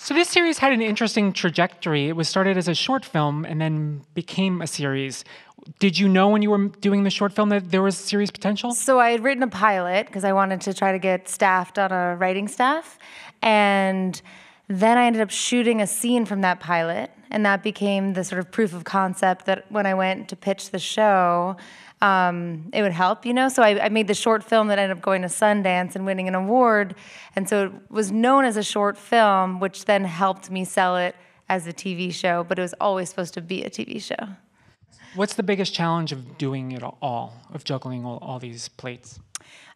So this series had an interesting trajectory. It was started as a short film and then became a series. Did you know when you were doing the short film that there was series potential? So I had written a pilot because I wanted to try to get staffed on a writing staff. And then I ended up shooting a scene from that pilot. And that became the sort of proof of concept that when I went to pitch the show, it would help, you know? So I made the short film that ended up going to Sundance and winning an award. And so it was known as a short film, which then helped me sell it as a TV show. But it was always supposed to be a TV show. What's the biggest challenge of doing it all, of juggling all these plates?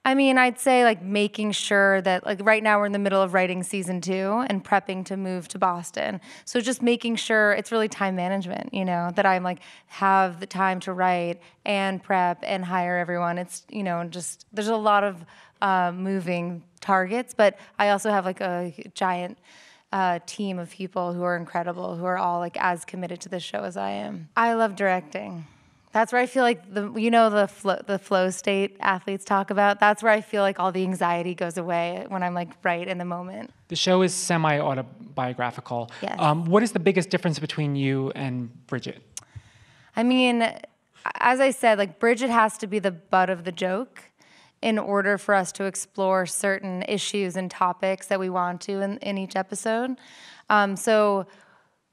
I mean, I'd say like making sure that like right now we're in the middle of writing season 2 and prepping to move to Boston. So just making sure it's really time management, you know, that I'm like have the time to write and prep and hire everyone. It's, you know, just there's a lot of moving targets, but I also have like a giant team of people who are incredible, who are all like as committed to this show as I am. I love directing. That's where I feel like the flow state athletes talk about. That's where I feel like all the anxiety goes away when I'm like right in the moment. The show is semi-autobiographical. Yes. What is the biggest difference between you and Bridget? I mean, as I said, like Bridget has to be the butt of the joke in order for us to explore certain issues and topics that we want to in each episode. So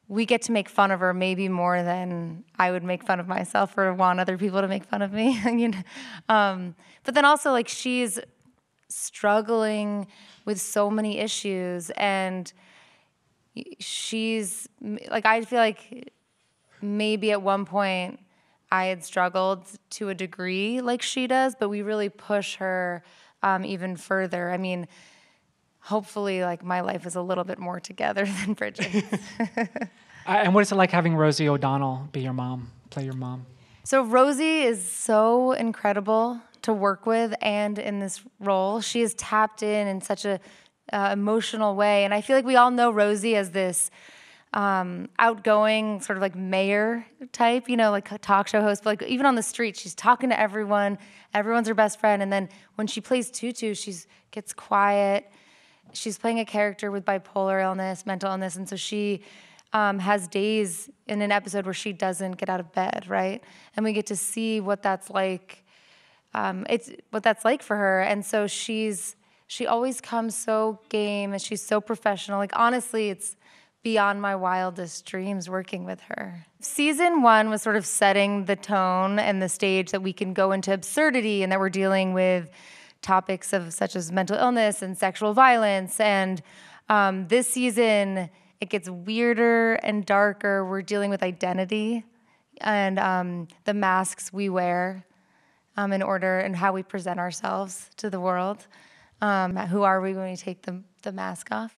we get to make fun of her maybe more than I would make fun of myself or want other people to make fun of me. You know? But then also, like, she's struggling with so many issues, and she's, like, I feel like maybe at one point I had struggled to a degree like she does, but we really push her even further. I mean, hopefully, like, my life is a little bit more together than Bridget's. And what is it like having Rosie O'Donnell be your mom, play your mom? So Rosie is so incredible to work with and in this role. She is tapped in such a emotional way. And I feel like we all know Rosie as this outgoing sort of like mayor type, you know, like a talk show host. But like even on the street, she's talking to everyone. Everyone's her best friend. And then when she plays Tutu, she gets quiet. She's playing a character with bipolar illness, mental illness, and so she has days in an episode where she doesn't get out of bed, right? And we get to see what that's like. It's what that's like for her, and so she always comes so game, and she's so professional. Like honestly, it's beyond my wildest dreams working with her. Season 1 was sort of setting the tone and the stage that we can go into absurdity, and that we're dealing with topics such as mental illness and sexual violence. And this season, it gets weirder and darker. We're dealing with identity and the masks we wear in order and how we present ourselves to the world. Who are we when we take the mask off?